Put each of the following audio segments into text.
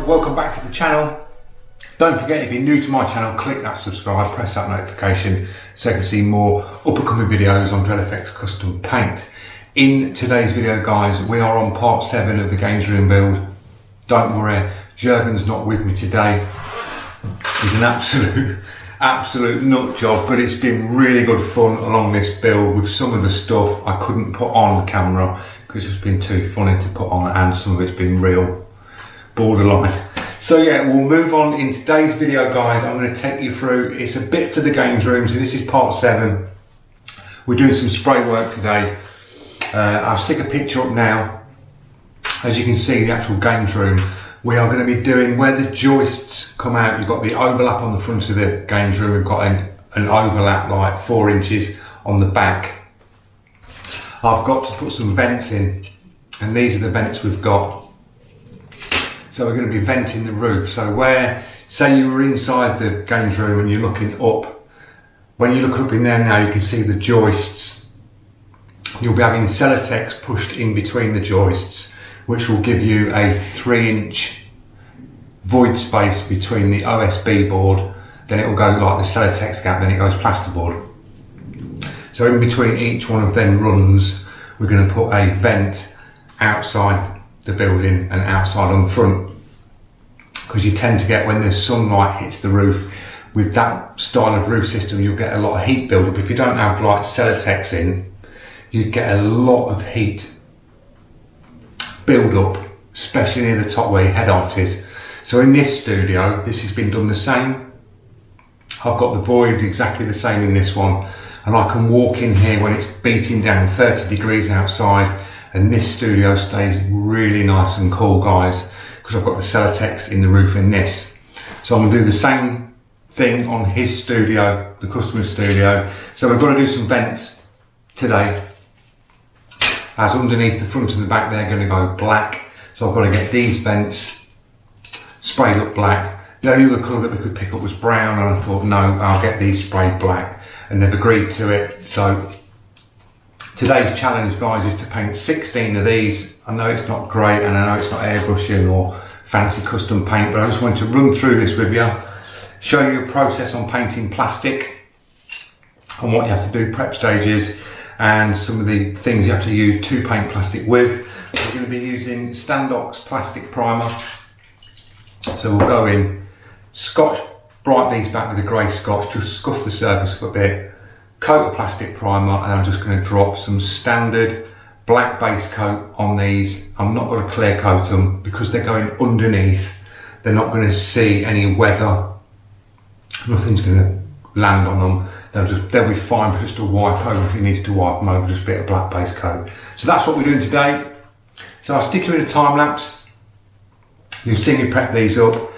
welcome back to the channel. Don't forget, if you're new to my channel, click that subscribe, press that notification so you can see more up-and-coming videos on Dread FX Custom Paint. In today's video, guys, we are on part 7 of the games room build. Don't worry, Jurgen's not with me today. He's an absolute nut job, but it's been really good fun along this build with some of the stuff I couldn't put on the camera because it's been too funny to put on, and some of it's been real borderline. So yeah, we'll move on in today's video, guys. I'm going to take you through, it's a bit for the games room, so this is part 7. We're doing some spray work today. I'll stick a picture up now. As you can see, the actual games room, we are going to be doing where the joists come out. You've got the overlap on the front of the games room. We've got an overlap like 4 inches on the back. I've got to put some vents in, and these are the vents we've got. So we're going to be venting the roof. So where, say you were inside the games room and you're looking up, when you look up in there now, you can see the joists. You'll be having Celotex pushed in between the joists, which will give you a 3-inch void space between the OSB board. Then it will go like the Celotex gap, then it goes plasterboard. So in between each one of them runs, we're going to put a vent outside the building and outside on the front, because you tend to get, when the sunlight hits the roof, with that style of roof system, you'll get a lot of heat build up. If you don't have like Celotex in, you get a lot of heat build up, especially near the top where your head height is. So in this studio, this has been done the same. I've got the voids exactly the same in this one, and I can walk in here when it's beating down 30 degrees outside, and this studio stays really nice and cool, guys, because I've got the Celotex in the roof in this. So I'm going to do the same thing on his studio, the customer studio. So we've got to do some vents today, as underneath the front and the back they're going to go black. So I've got to get these vents sprayed up black. The only other colour that we could pick up was brown, and I thought, no, I'll get these sprayed black, and they've agreed to it. So today's challenge, guys, is to paint 16 of these. I know it's not great, and I know it's not airbrushing or fancy custom paint, but I just wanted to run through this with you, show you a process on painting plastic and what you have to do, prep stages, and some of the things you have to use to paint plastic with. We're going to be using Standox plastic primer. So we'll go in, scotch bright these back with a grey scotch, just scuff the surface up a bit, coat a plastic primer, and I'm just going to drop some standard black base coat on these. I'm not going to clear coat them because they're going underneath. They're not going to see any weather. Nothing's going to land on them. They'll be fine for just a wipe over if he needs to wipe them over, just a bit of black base coat. So that's what we're doing today. So I'll stick you in a time lapse. You'll see me prep these up.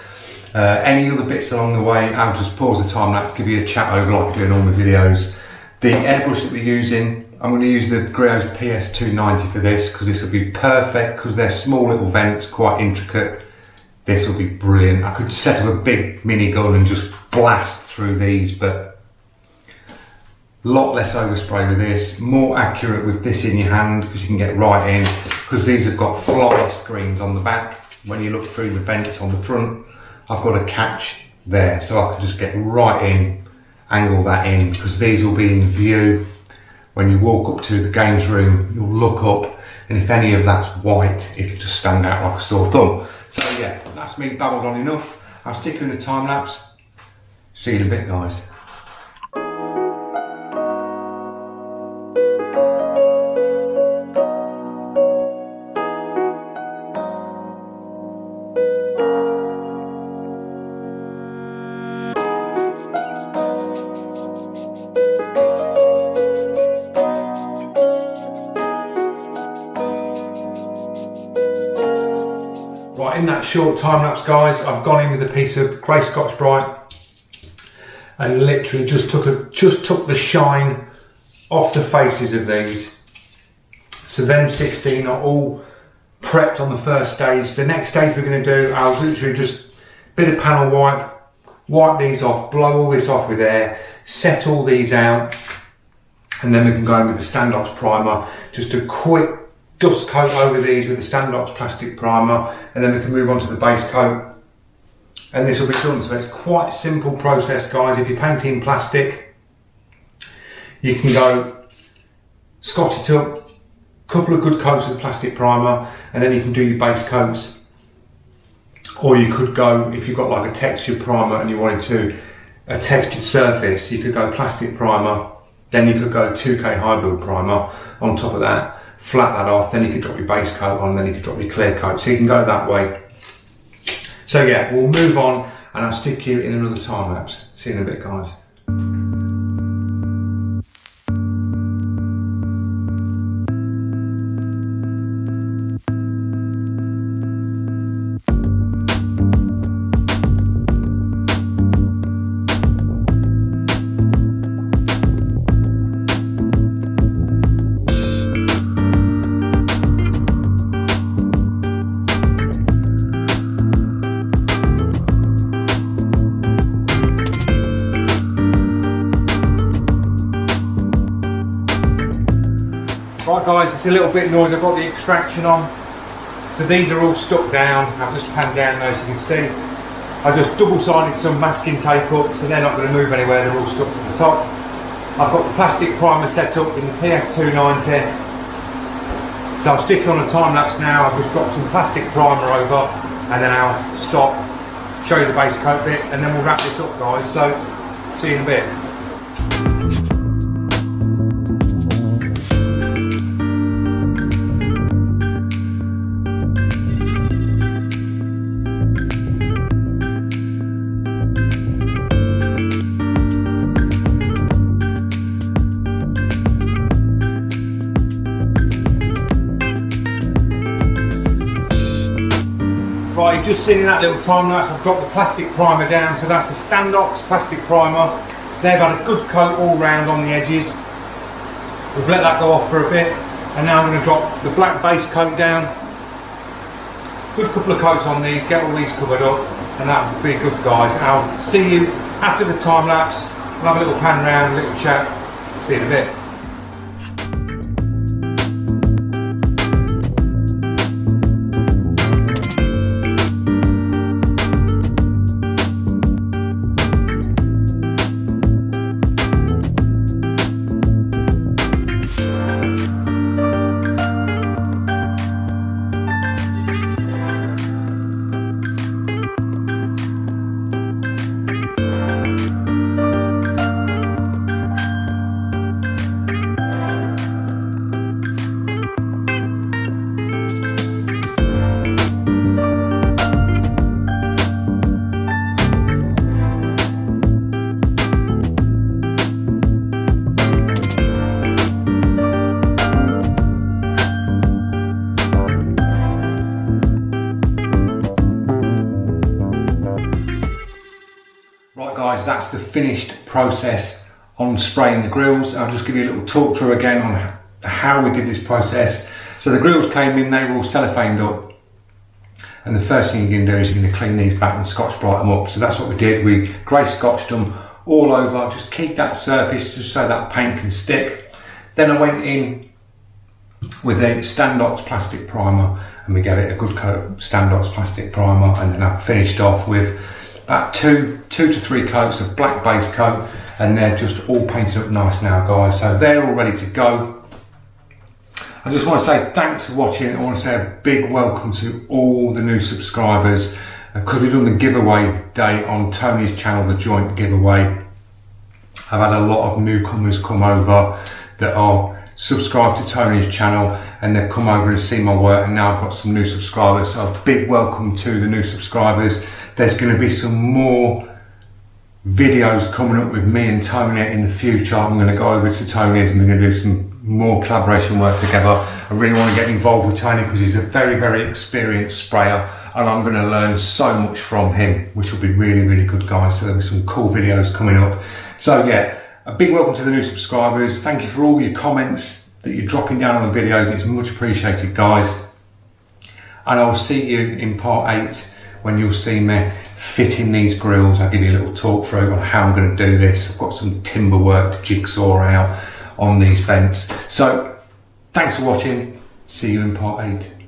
Any other bits along the way, I'll just pause the time lapse, give you a chat over like I do in all my videos. The airbrush that we're using, I'm going to use the Griot's PS290 for this, because this will be perfect, because they're small little vents, quite intricate. This will be brilliant. I could set up a big mini gun and just blast through these, but a lot less overspray with this, more accurate with this in your hand, because you can get right in, because these have got fly screens on the back. When you look through the vents on the front, I've got a catch there, so I can just get right in, angle that in, because these will be in view. When you walk up to the games room, you'll look up, and if any of that's white, it'll just stand out like a sore thumb. So yeah, that's me babbled on enough. I'll stick you in a time lapse. See you in a bit, guys. Right, in that short time lapse, guys, I've gone in with a piece of grey Scotch Brite and literally just took the shine off the faces of these. So them 16 are all prepped on the first stage. The next stage we're going to do, I'll literally just bit of panel wipe these off, blow all this off with air, set all these out, and then we can go in with the Standox primer, just a quick dust coat over these with the Standox plastic primer, and then we can move on to the base coat and this will be done. So it's quite a simple process, guys. If you're painting plastic, you can go scotch it up, couple of good coats of plastic primer, and then you can do your base coats. Or you could go, if you've got like a textured primer and you wanted to, a textured surface, you could go plastic primer, then you could go 2K high build primer on top of that, flat that off, then you could drop your base coat on, then you could drop your clear coat. So you can go that way. So yeah, we'll move on and I'll stick you in another time lapse. See you in a bit, guys. Right guys, it's a little bit noisy. I've got the extraction on. So these are all stuck down. I've just panned down those so you can see. I just double-sided some masking tape up so they're not going to move anywhere, they're all stuck to the top. I've got the plastic primer set up in the PS290. So I'll stick it on a time lapse now. I've just dropped some plastic primer over and then I'll stop, show you the base coat bit, and then we'll wrap this up, guys. So see you in a bit. Right, you've just seen in that little time lapse, I've dropped the plastic primer down, so that's the Standox plastic primer. They've had a good coat all round on the edges. We've let that go off for a bit, and now I'm going to drop the black base coat down. Good couple of coats on these, get all these covered up, and that will be good, guys. I'll see you after the time lapse. We'll have a little pan round, a little chat. See you in a bit. Right guys, that's the finished process on spraying the grills. I'll just give you a little talk through again on how we did this process. So the grills came in, they were all cellophaned up, and the first thing you're going to do is you're going to clean these back and Scotch Brite them up. So that's what we did. We grey scotched them all over, just keep that surface just so that paint can stick. Then I went in with a Standox plastic primer and we gave it a good coat Standox plastic primer, and then I finished off with about two to three coats of black base coat, and they're just all painted up nice now, guys. So they're all ready to go. I just want to say thanks for watching. I want to say a big welcome to all the new subscribers, because we've done the giveaway day on Tony's channel, the joint giveaway. I've had a lot of newcomers come over that are subscribed to Tony's channel, and they've come over to see my work, and now I've got some new subscribers. So a big welcome to the new subscribers. There's going to be some more videos coming up with me and Tony in the future. I'm going to go over to Tony's and we're going to do some more collaboration work together. I really want to get involved with Tony because he's a very, very experienced sprayer, and I'm going to learn so much from him, which will be really, really good, guys. So there'll be some cool videos coming up. So yeah, a big welcome to the new subscribers. Thank you for all your comments that you're dropping down on the videos. It's much appreciated, guys. And I'll see you in part 8 when you'll see me fitting these grills. I'll give you a little talk through on how I'm going to do this. I've got some timber work to jigsaw out on these vents. So thanks for watching. See you in part 8.